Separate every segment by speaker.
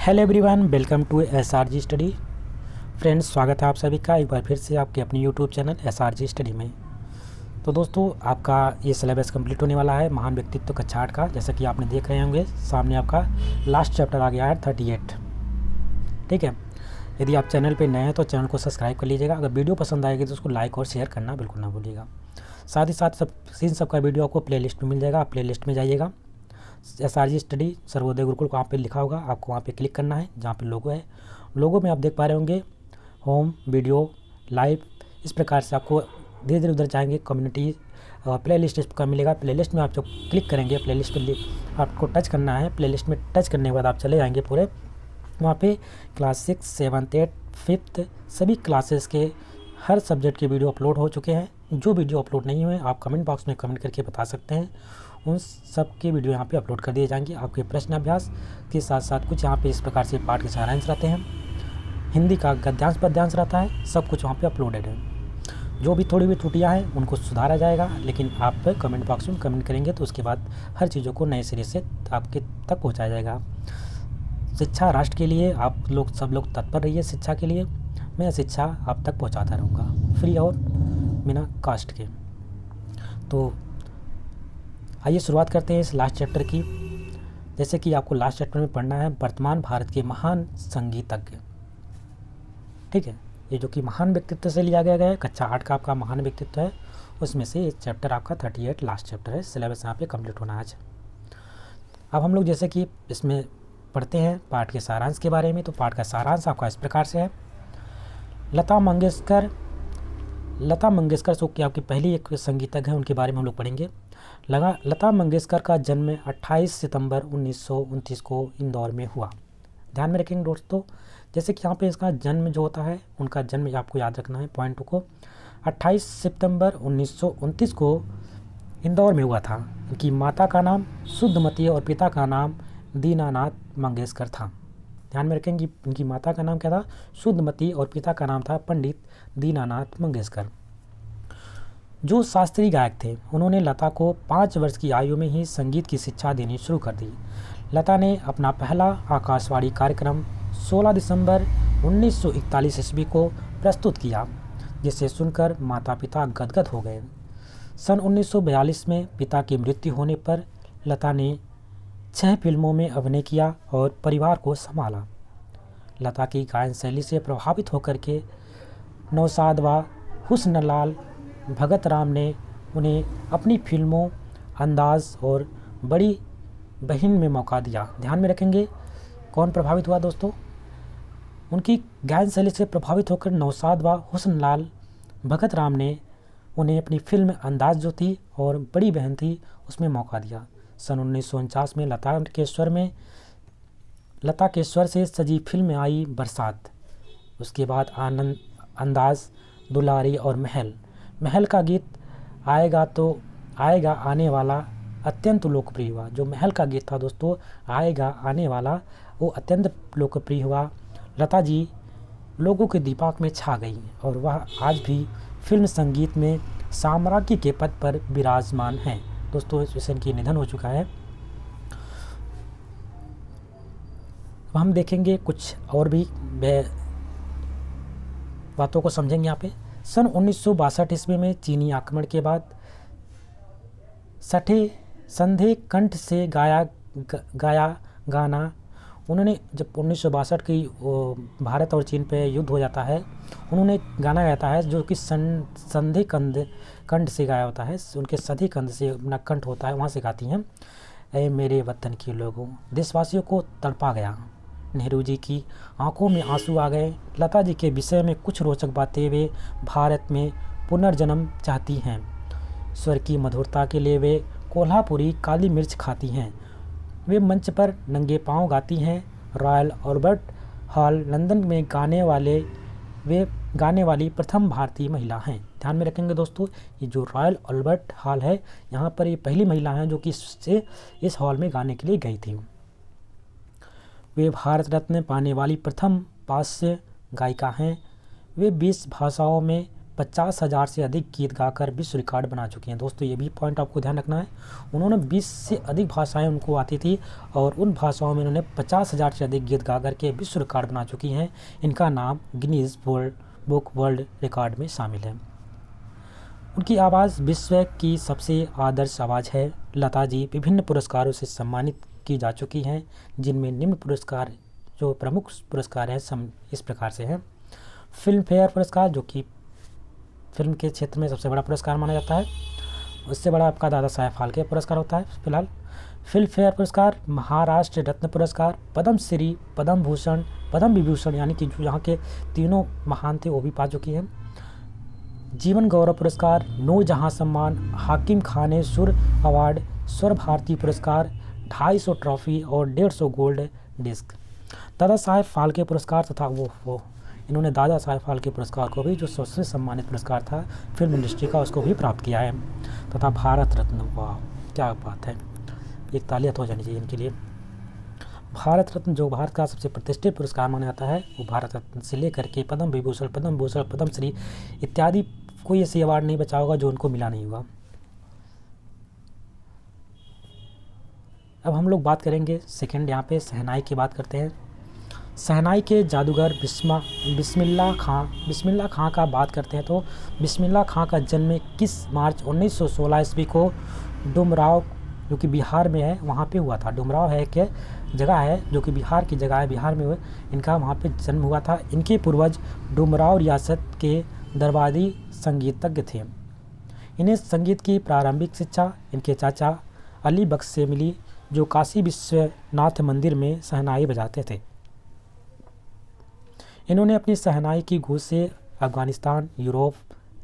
Speaker 1: Hello everyone, welcome to SRG study. Friends, स्वागत है आप सभी का एक बार फिर से आपके अपने यूट्यूब चैनल एसआरजी स्टडी में। तो दोस्तों, आपका ये सिलेबस कंप्लीट होने वाला है महान व्यक्तित्व कक्षा 8 का। जैसा कि आपने देख रहे होंगे सामने आपका लास्ट चैप्टर आ गया है 38। ठीक है, यदि आप चैनल पे नए हैं तो चैनल को सब्सक्राइब कर लीजिएगा। अगर वीडियो पसंद आएगी तो उसको लाइक और शेयर करना बिल्कुल ना भूलिएगा। साथ ही साथ इन सब का वीडियो आपको प्ले लिस्ट में मिल जाएगा। आप प्ले लिस्ट में जाइएगा, एसआरजी स्टडी सर्वोदय गुरुकुल को वहाँ पे लिखा होगा, आपको वहाँ पे क्लिक करना है। जहाँ पे लोगो है, लोगो में आप देख पा रहे होंगे होम, वीडियो, लाइव। इस प्रकार से आपको धीरे धीरे उधर जाएंगे, कम्युनिटी प्ले लिस्ट इस प्रकार मिलेगा। प्ले लिस्ट में आप जब क्लिक करेंगे, प्ले लिस्ट पर आपको टच करना है। प्ले लिस्ट में टच करने के बाद आप चले जाएंगे पूरे, वहाँ पे क्लास 6, 7, 8, 5 सभी क्लासेस के हर सब्जेक्ट के वीडियो अपलोड हो चुके हैं। जो वीडियो अपलोड नहीं हुए आप कमेंट बॉक्स में कमेंट करके बता सकते हैं, उन सब के वीडियो यहाँ पे अपलोड कर दिए जाएंगे। आपके प्रश्न अभ्यास के साथ साथ कुछ यहाँ पे इस प्रकार से पाठ के सारांश रहते हैं, हिंदी का गद्यांश पद्यांश रहता है, सब कुछ वहाँ पे अपलोडेड है। जो भी थोड़ी भी त्रुटियाँ हैं उनको सुधारा जाएगा, लेकिन आप कमेंट बॉक्स में कमेंट करेंगे तो उसके बाद हर चीज़ों को नए सिरे से आपके तक पहुँचाया जाएगा। शिक्षा राष्ट्र के लिए आप लोग सब लोग तत्पर रहिए। शिक्षा के लिए मैं शिक्षा आप तक पहुँचाता रहूँगा, फ्री और बिना कास्ट के। तो आइए शुरुआत करते हैं इस लास्ट चैप्टर की। जैसे कि आपको लास्ट चैप्टर में पढ़ना है वर्तमान भारत के महान संगीतज्ञ। ठीक है, ये जो कि महान व्यक्तित्व से लिया गया है, कक्षा 8 का आपका महान व्यक्तित्व है, उसमें से ये चैप्टर आपका 38 लास्ट चैप्टर है। सिलेबस यहाँ पे कंप्लीट होना आज। अब हम लोग जैसे कि इसमें पढ़ते हैं पाठ के सारांश के बारे में। तो पाठ का सारांश आपका इस प्रकार से है। लता मंगेशकर सो की आपकी पहली एक संगीतज्ञ है, उनके बारे में हम लोग पढ़ेंगे। लता मंगेशकर का जन्म 28 सितंबर 1929 को इंदौर में हुआ। ध्यान में रखेंगे दोस्तों, जैसे कि यहाँ पे इसका जन्म जो होता है, उनका जन्म आपको याद रखना है पॉइंट को। 28 सितंबर 1929 को इंदौर में हुआ था। इनकी माता का नाम शुद्धमती और पिता का नाम दीनानाथ मंगेशकर था। ध्यान में रखेंगे, इनकी माता का नाम क्या था? शुद्धमती, और पिता का नाम था पंडित दीनानाथ मंगेशकर। जो शास्त्रीय गायक थे, उन्होंने लता को 5 वर्ष की आयु में ही संगीत की शिक्षा देनी शुरू कर दी। लता ने अपना पहला आकाशवाणी कार्यक्रम 16 दिसंबर 1941 ईस्वी को प्रस्तुत किया, जिसे सुनकर माता पिता गदगद हो गए। सन 1942 में पिता की मृत्यु होने पर लता ने 6 फिल्मों में अभिनय किया और परिवार को संभाला। लता की गायन शैली से प्रभावित होकर के नौशाद व हुस्नलाल भगत राम ने उन्हें अपनी फिल्मों अंदाज और बड़ी बहन में मौका दिया। ध्यान में रखेंगे कौन प्रभावित हुआ दोस्तों? उनकी गायन शैली से प्रभावित होकर नौशाद व हुस्नलाल भगत राम ने उन्हें अपनी फिल्म अंदाज जो थी और बड़ी बहन थी उसमें मौका दिया। सन 1949 में लता के स्वर से सजी फिल्म आई बरसात। उसके बाद आनंद, अंदाज, दुलारी और महल का गीत आएगा तो आएगा आने वाला अत्यंत लोकप्रिय हुआ। जो महल का गीत था दोस्तों, आएगा आने वाला, वो अत्यंत लोकप्रिय हुआ। लता जी लोगों के दिमाग में छा गई और वह आज भी फिल्म संगीत में साम्राज्ञी के पद पर विराजमान हैं। दोस्तों, इनकी निधन हो चुका है। अब हम देखेंगे कुछ और भी बातों को समझेंगे यहाँ पे। सन 1962 ईस्वी में चीनी आक्रमण के बाद संधे कंठ से गाया गाना उन्होंने, जब 1962 की भारत और चीन पे युद्ध हो जाता है, उन्होंने गाना गाता है जो कि संधे कंठ से गाया होता है। उनके सधी कंध से अपना कंठ होता है, वहाँ से गाती हैं। ऐ मेरे वतन के लोगों, देशवासियों को तड़पा गया। नेहरू जी की आंखों में आंसू आ गए। लता जी के विषय में कुछ रोचक बातें। वे भारत में पुनर्जन्म चाहती हैं। स्वर की मधुरता के लिए वे कोल्हापुरी काली मिर्च खाती हैं। वे मंच पर नंगे पांव गाती हैं। रॉयल अल्बर्ट हॉल लंदन में गाने वाली प्रथम भारतीय महिला हैं। ध्यान में रखेंगे दोस्तों, ये जो रॉयल अल्बर्ट हॉल है, यहाँ पर ये पहली महिला हैं जो कि इस हॉल में गाने के लिए गई थी। वे भारत रत्न पाने वाली प्रथम पाश्चात्य गायिका हैं। वे 20 भाषाओं में 50,000 से अधिक गीत गाकर विश्व रिकॉर्ड बना चुकी हैं। दोस्तों ये भी पॉइंट आपको ध्यान रखना है। उन्होंने 20 से अधिक भाषाएं उनको आती थी और उन भाषाओं में उन्होंने 50,000 से अधिक गीत गा करके विश्व रिकॉर्ड बना चुकी हैं। इनका नाम गिनीज बुक वर्ल्ड रिकॉर्ड में शामिल है। उनकी आवाज़ विश्व की सबसे आदर्श आवाज़ है। लता जी विभिन्न पुरस्कारों से सम्मानित की जा चुकी हैं, जिनमें निम्न पुरस्कार जो प्रमुख पुरस्कार हैं इस प्रकार से हैं। फिल्म फेयर पुरस्कार, जो कि फिल्म के क्षेत्र में सबसे बड़ा पुरस्कार माना जाता है। उससे बड़ा आपका दादा साहेब फाल्के पुरस्कार होता है फिलहाल। फिल्म फेयर पुरस्कार, महाराष्ट्र रत्न पुरस्कार, पद्म श्री, पद्म भूषण, पद्म विभूषण, यानी कि जो यहाँ के तीनों महान थे वो भी पा चुकी हैं। जीवन गौरव पुरस्कार, नूरजहां सम्मान, हाकिम खाने सुर अवार्ड, स्वर भारती पुरस्कार, 250 ट्रॉफी और 150 गोल्ड डिस्क। दादा साहेब फाल्के पुरस्कार तथा वो इन्होंने दादा साहेब फाल्के पुरस्कार को भी, जो सबसे सम्मानित पुरस्कार था फिल्म इंडस्ट्री का, उसको भी प्राप्त किया है। तथा भारत रत्न, वाह क्या बात है, एक तालियां हो जानी चाहिए इनके लिए। भारत रत्न जो भारत का सबसे प्रतिष्ठित पुरस्कार माना जाता है, वो भारत रत्न से लेकर के पद्म विभूषण, पद्म भूषण, पद्म श्री इत्यादि कोई ऐसी अवार्ड नहीं बचा होगा जो उनको मिला नहीं होगा। अब हम लोग बात करेंगे सेकंड, यहाँ पे शहनाई की बात करते हैं। शहनाई के जादूगर बिस्मिल्लाह खां का बात करते हैं तो बिस्मिल्लाह खां का जन्म 21 मार्च 1916 ईस्वी को डुमराव, जो कि बिहार में है, वहाँ पे हुआ था। डुमराव है कि जगह है जो कि बिहार की जगह है, बिहार में हुए इनका वहाँ पे जन्म हुआ था। इनके पूर्वज डुमराव रियासत के दरबारी संगीतज्ञ थे। इन्हें संगीत की प्रारंभिक शिक्षा इनके चाचा अली बख्श से मिली, जो काशी विश्वनाथ मंदिर में शहनाई बजाते थे। इन्होंने अपनी शहनाई की गूंज से Afghanistan, Europe,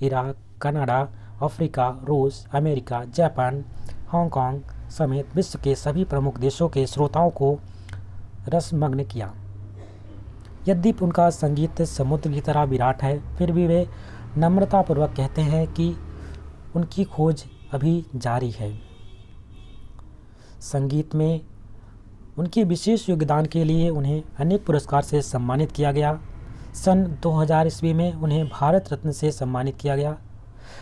Speaker 1: Iraq, Canada, Africa, रूस, अमेरिका, जापान, हांगकांग समेत विश्व के सभी प्रमुख देशों के श्रोताओं को रसमग्न किया। यद्यपि उनका संगीत समुद्र की तरह विराट है, फिर भी वे नम्रतापूर्वक कहते हैं कि उनकी खोज अभी जारी है। संगीत में उनके विशेष योगदान के लिए उन्हें अनेक पुरस्कार से सम्मानित किया गया। सन 2000 ईस्वी में उन्हें भारत रत्न से सम्मानित किया गया।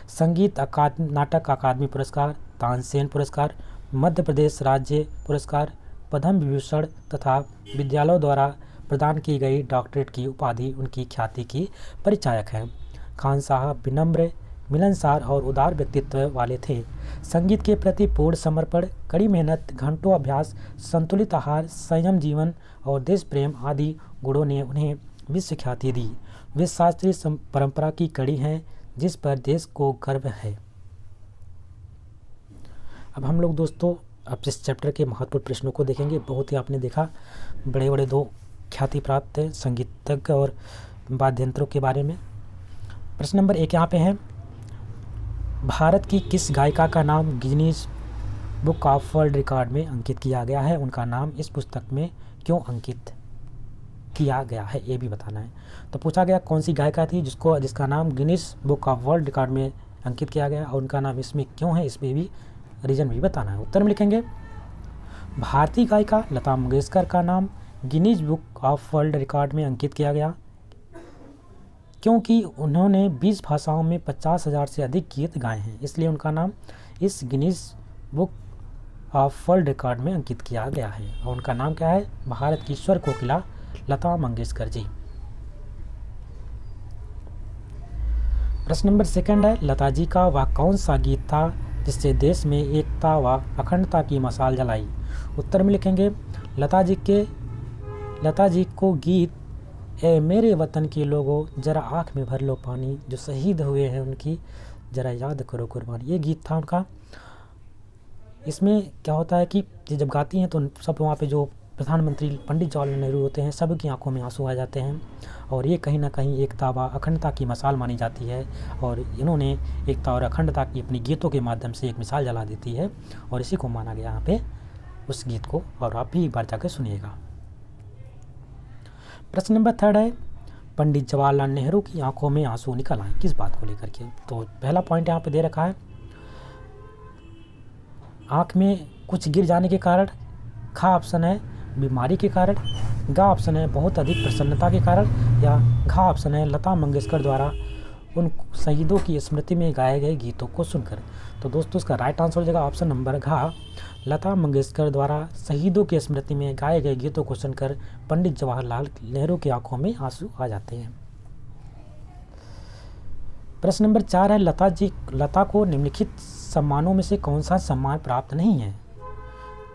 Speaker 1: संगीत नाटक अकादमी पुरस्कार, तानसेन पुरस्कार, मध्य प्रदेश राज्य पुरस्कार, पद्म विभूषण तथा विद्यालयों द्वारा प्रदान की गई डॉक्टरेट की उपाधि उनकी ख्याति की परिचायक हैं। खान साहब विनम्र, मिलनसार और उदार व्यक्तित्व वाले थे। संगीत के प्रति पूर्ण समर्पण, कड़ी मेहनत, घंटों अभ्यास, संतुलित आहार, संयम जीवन और देश प्रेम आदि गुणों ने उन्हें विश्व ख्याति दी। वे शास्त्रीय परंपरा की कड़ी हैं जिस पर देश को गर्व है। अब हम लोग दोस्तों अब इस चैप्टर के महत्वपूर्ण प्रश्नों को देखेंगे। बहुत ही आपने देखा बड़े बड़े दो ख्याति प्राप्त संगीतज्ञ और वाद्ययंत्रों के बारे में। प्रश्न नंबर 1 यहाँ पे है, भारत की किस गायिका का नाम Guinness book of world record में अंकित किया गया है? उनका नाम इस पुस्तक में क्यों अंकित किया गया है, ये भी बताना है। तो पूछा गया कौन सी गायिका थी जिसका नाम Guinness book of world record में अंकित किया गया और उनका नाम इसमें क्यों है, इस पर भी रीजन भी बताना है। उत्तर में लिखेंगे, भारतीय गायिका लता मंगेशकर का नाम Guinness book of world record में अंकित किया गया क्योंकि उन्होंने 20 भाषाओं में 50,000 से अधिक गीत गाए हैं, इसलिए उनका नाम इस Guinness book of world record में अंकित किया गया है। और उनका नाम क्या है? भारत की स्वर कोकिला लता मंगेशकर जी। प्रश्न नंबर 2 है, लता जी का वह कौन सा गीत था जिससे देश में एकता व अखंडता की मशाल जलाई? उत्तर में लिखेंगे, लता जी को गीत ए मेरे वतन के लोगों जरा आँख में भर लो पानी, जो शहीद हुए हैं उनकी जरा याद करो कुर्बानी, ये गीत था उनका। इसमें क्या होता है कि जब गाती हैं तो सब वहाँ पे जो प्रधानमंत्री पंडित जवाहरलाल नेहरू होते हैं, सबकी आंखों में आंसू आ जाते हैं और ये कहीं ना कहीं एकता व अखंडता की मिसाल मानी जाती है और इन्होंने एकता और अखंडता की अपनी गीतों के माध्यम से एक मिसाल जला देती है और इसी को माना गया यहाँ पे उस गीत को, और आप भी एक बार जाकर सुनिएगा। प्रश्न नंबर 3 है, पंडित जवाहरलाल नेहरू की आंखों में आंसू निकल आए, किस बात को लेकर के? तो पहला पॉइंट यहाँ पे दे रखा है, आँख में कुछ गिर जाने के कारण, खा ऑप्शन है बीमारी के कारण, गा ऑप्शन है बहुत अधिक प्रसन्नता के कारण, या घा ऑप्शन है लता मंगेशकर द्वारा उन शहीदों की स्मृति में गाए गए गीतों को सुनकर। तो दोस्तों इसका राइट आंसर हो जाएगा ऑप्शन नंबर घ, लता मंगेशकर द्वारा शहीदों की स्मृति में गाए गए गीतों को सुनकर पंडित जवाहरलाल नेहरू की आंखों में आंसू आ जाते हैं। प्रश्न नंबर 4 है, लता को निम्नलिखित सम्मानों में से कौन सा सम्मान प्राप्त नहीं है।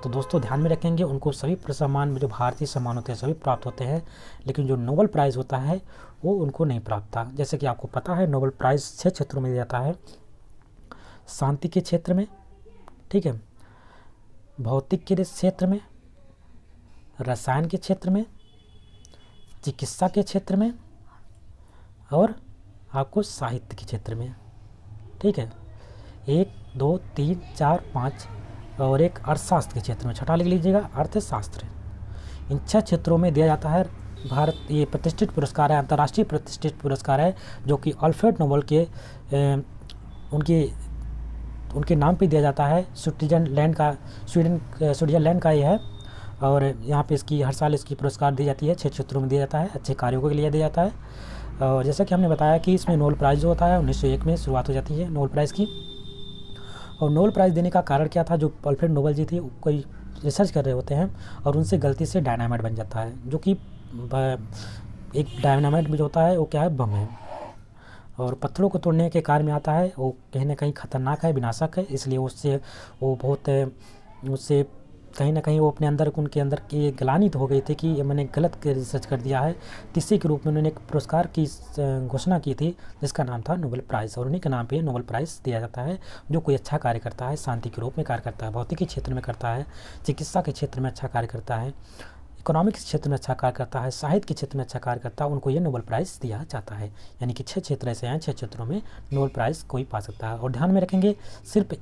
Speaker 1: तो दोस्तों ध्यान में रखेंगे, उनको सभी सम्मान जो भारतीय सम्मान होते हैं सभी प्राप्त होते हैं, लेकिन जो नोबेल प्राइज़ होता है वो उनको नहीं प्राप्त था। जैसे कि आपको पता है नोबेल प्राइज़ 6 क्षेत्रों में दिया जाता है, शांति के क्षेत्र में, ठीक है, भौतिक के क्षेत्र में, रसायन के क्षेत्र में, चिकित्सा के क्षेत्र में और आपको साहित्य के क्षेत्र में, ठीक है। 1 2 3 4 5 और एक अर्थशास्त्र के क्षेत्र में, छठा लिख लीजिएगा अर्थशास्त्र। इन 6 क्षेत्रों में दिया जाता है भारत, ये प्रतिष्ठित पुरस्कार है, अंतर्राष्ट्रीय प्रतिष्ठित पुरस्कार है, जो कि अल्फ्रेड नोबेल के उनके नाम पे दिया जाता है। स्विट्ज़रलैंड का ये है, और यहाँ पे इसकी हर साल इसकी पुरस्कार दी जाती है, 6 क्षेत्रों में दिया जाता है, अच्छे कार्यों के लिए दिया जाता है। और जैसा कि हमने बताया कि इसमें नोबेल प्राइज़ जो होता है 1901 में शुरुआत हो जाती है नोबेल प्राइज़ की। और नोबेल प्राइज़ देने का कारण क्या था, जो अल्फ्रेड नोबेल जी थे कोई रिसर्च कर रहे होते हैं और उनसे गलती से डायनामाइट बन जाता है, जो कि एक डायनामाइट जो होता है वो क्या है, बम है, और पत्थरों को तोड़ने के कार्य में आता है, वो कहीं ना कहीं खतरनाक है, विनाशक है, इसलिए उससे कहीं ना कहीं वो अपने अंदर उनके अंदर की ग्लानि तो हो गई थी कि मैंने गलत रिसर्च कर दिया है। इसी के रूप में उन्होंने एक पुरस्कार की घोषणा की थी जिसका नाम था नोबेल प्राइज़, और उन्हीं के नाम पे नोबेल प्राइज़ दिया जाता है। जो कोई अच्छा कार्य करता है, शांति के रूप में कार्य करता है, भौतिकी क्षेत्र में करता है, चिकित्सा के क्षेत्र में अच्छा कार्य करता है, इकोनॉमिक्स क्षेत्र में अच्छा कार्य करता है, साहित्य के क्षेत्र में अच्छा कार्य करता है, उनको ये नोबेल प्राइज़ दिया जाता है। यानी कि 6 क्षेत्र ऐसे हैं, 6 क्षेत्रों में नोबेल प्राइज़ कोई पा सकता है। और ध्यान में रखेंगे, सिर्फ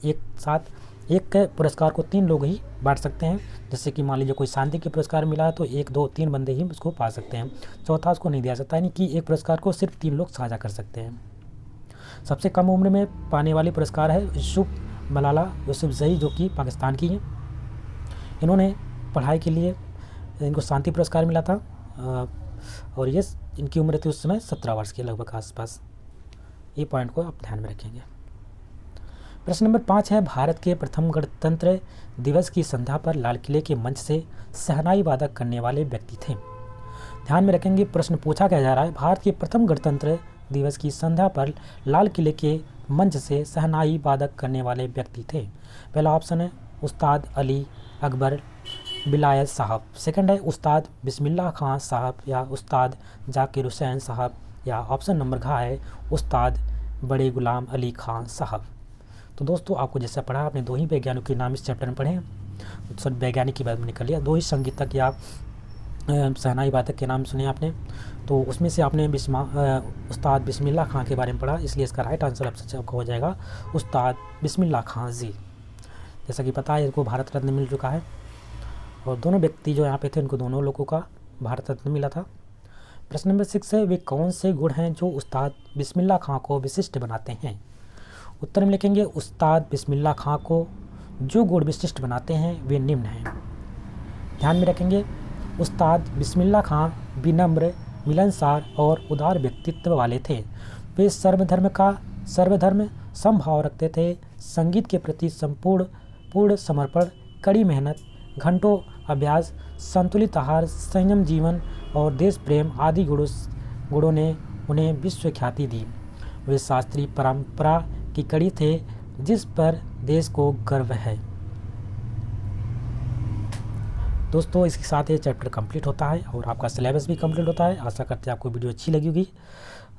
Speaker 1: एक पुरस्कार को 3 लोग ही बांट सकते हैं। जैसे कि मान लीजिए कोई शांति के पुरस्कार मिला है तो 1 2 3 बंदे ही उसको पा सकते हैं, चौथा उसको नहीं दिया सकता। यानी कि एक पुरस्कार को सिर्फ 3 लोग साझा कर सकते हैं। सबसे कम उम्र में पाने वाली पुरस्कार है मलाला यूसुफ़ज़ई, जो कि पाकिस्तान की है। इन्होंने पढ़ाई के लिए इनको शांति पुरस्कार मिला था, और ये इनकी उम्र थी उस समय 17 वर्ष के लगभग आसपास। ये पॉइंट को आप ध्यान में रखेंगे। प्रश्न नंबर 5 है, भारत के प्रथम गणतंत्र दिवस की संध्या पर लाल किले के मंच से शहनाई वादक करने वाले व्यक्ति थे। ध्यान में रखेंगे, प्रश्न पूछा क्या जा रहा है, भारत के प्रथम गणतंत्र दिवस की संध्या पर लाल किले के मंच से शहनाई वादक करने वाले व्यक्ति थे। पहला ऑप्शन है उस्ताद अली अकबर बिलायत साहब, सेकंड है उस्ताद बिस्मिल्लाह खां साहब या उस्ताद जाकिर हुसैन साहब, या ऑप्शन नंबर घ है उस्ताद बड़े गुलाम अली खां साहब। तो दोस्तों आपको जैसा पढ़ा, आपने 2 ही वैज्ञानिकों के नाम इस चैप्टर में पढ़े हैं। सब वैज्ञानिक की बात मैंने कर लिया, 2 ही संगीतज्ञ या शहनाई वादक के नाम सुने आपने, तो उसमें से आपने उस्ताद बिस्मिल्लाह खां के बारे में पढ़ा, इसलिए इसका राइट आंसर आपका हो जाएगा उस्ताद बिस्मिल्लाह खां जी। जैसा कि पता है इनको भारत रत्न मिल चुका है, और दोनों व्यक्ति जो यहाँ पे थे उनको दोनों लोगों का भारत रत्न मिला था। प्रश्न नंबर 6 है, वे कौन से गुण हैं जो उस्ताद बिस्मिल्लाह खां को विशिष्ट बनाते हैं। उत्तर में लिखेंगे, उस्ताद बिस्मिल्लाह खां को जो गुण विशिष्ट बनाते हैं वे निम्न हैं। ध्यान में रखेंगे, उस्ताद बिस्मिल्लाह खां विनम्र, मिलनसार और उदार व्यक्तित्व वाले थे। वे सर्वधर्म समभाव रखते थे। संगीत के प्रति पूर्ण समर्पण, कड़ी मेहनत, घंटों अभ्यास, संतुलित आहार, संयम जीवन और देश प्रेम आदि गुणों ने उन्हें विश्व ख्याति दी। वे शास्त्रीय परंपरा की कड़ी थे जिस पर देश को गर्व है। दोस्तों इसके साथ ये चैप्टर कंप्लीट होता है और आपका सिलेबस भी कंप्लीट होता है। आशा करते हैं आपको वीडियो अच्छी लगी होगी,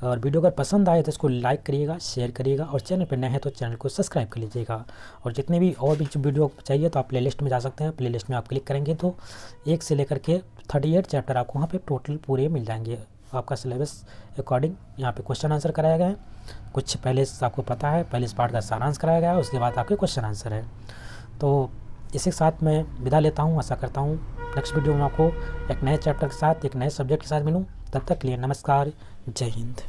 Speaker 1: और वीडियो अगर पसंद आए तो इसको लाइक करिएगा, शेयर करिएगा, और चैनल पर नए हैं तो चैनल को सब्सक्राइब कर लीजिएगा। और जितने भी और भी वीडियो चाहिए तो आप प्लेलिस्ट में जा सकते हैं। प्लेलिस्ट में आप क्लिक करेंगे तो 1 से लेकर के 38 चैप्टर आपको वहाँ पे टोटल पूरे मिल जाएंगे। आपका सिलेबस अकॉर्डिंग यहाँ पे क्वेश्चन आंसर कराया गया है। कुछ पहले आपको पता है, पहले इस पार्ट का सारांश कराया गया है, उसके बाद आपके क्वेश्चन आंसर है। तो इसी के साथ मैं विदा लेता हूँ। आशा करता हूँ नेक्स्ट वीडियो में आपको एक नए चैप्टर के साथ, एक नए सब्जेक्ट के साथ मिलूँ। तब तक के लिए नमस्कार, जय हिंद।